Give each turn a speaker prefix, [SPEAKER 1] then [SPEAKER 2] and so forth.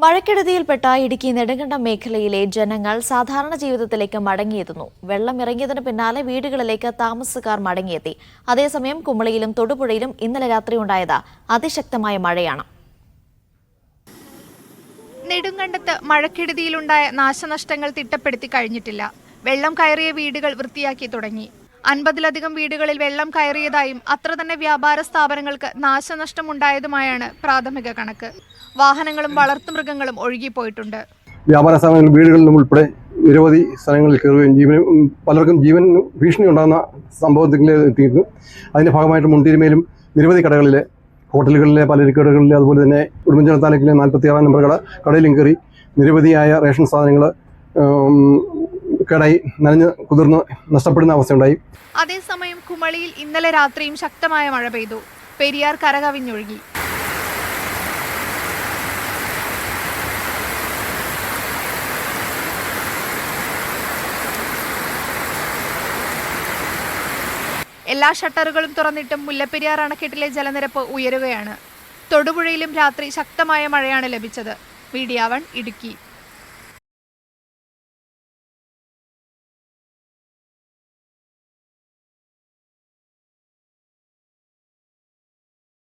[SPEAKER 1] മഴക്കെടുതിയിൽപ്പെട്ട ഇടുക്കി നെടുങ്കണ്ടം മേഖലയിലെ ജനങ്ങൾ സാധാരണ ജീവിതത്തിലേക്ക് മടങ്ങിയെത്തുന്നു. വെള്ളം ഇറങ്ങിയതിന് പിന്നാലെ വീടുകളിലേക്ക് താമസക്കാർ മടങ്ങിയെത്തി. അതേസമയം കുമളിയിലും തൊടുപുഴയിലും ഇന്നലെ രാത്രി ഉണ്ടായത് അതിശക്തമായ മഴയാണ്.
[SPEAKER 2] നെടുങ്കണ്ടത്ത് മഴക്കെടുതിയിലുണ്ടായ നാശനഷ്ടങ്ങൾ തിട്ടപ്പെടുത്തി കഴിഞ്ഞിട്ടില്ല. വെള്ളം കയറിയ വീടുകൾ വൃത്തിയാക്കി തുടങ്ങി. 50-ലധികം വീടുകളിൽ വെള്ളം കയറിയതായും അത്ര തന്നെ വ്യാപാര സ്ഥാപനങ്ങൾക്ക് നാശനഷ്ടമുണ്ടായതുമായാണ് പ്രാഥമിക കണക്ക്. വാഹനങ്ങളും വളർത്തുമൃഗങ്ങളും ഒഴുകിപ്പോയിട്ടുണ്ട്.
[SPEAKER 3] വ്യാപാര സ്ഥാപനങ്ങൾ വീടുകളിലും ഉൾപ്പെടെ നിരവധി സ്ഥലങ്ങളിൽ കയറുകയും പലർക്കും ജീവൻ ഭീഷണി ഉണ്ടാകുന്ന സംഭവത്തിലെത്തിയിരുന്നു. അതിന്റെ ഭാഗമായിട്ട് മുണ്ടിരുമയിലും നിരവധി കടകളിലെ ഹോട്ടലുകളിലെ പലചരക്കടകളിലെ അതുപോലെ തന്നെ ഉടുമ്പൻചോല താലൂക്കിലെ 46 നമ്പർ കടയിലും കയറി നിരവധിയായ റേഷൻ സാധനങ്ങൾ കടയിൽ നനഞ്ഞ് കുതിർന്ന് നഷ്ടപ്പെടുന്ന അവസ്ഥയുണ്ടായി.
[SPEAKER 2] അതേസമയം കുമളിയിൽ ഇന്നലെ രാത്രിയും ശക്തമായ മഴ പെയ്തു. പെരിയാർ കരകവിഞ്ഞൊഴുകി. എല്ലാ ഷട്ടറുകളും തുറന്നിട്ടും മുല്ലപ്പെരിയാർ അണക്കെട്ടിലെ ജലനിരപ്പ് ഉയരുകയാണ്. തൊടുപുഴയിലും രാത്രി ശക്തമായ മഴയാണ് ലഭിച്ചത്. മീഡിയ 1 ഇടുക്കി.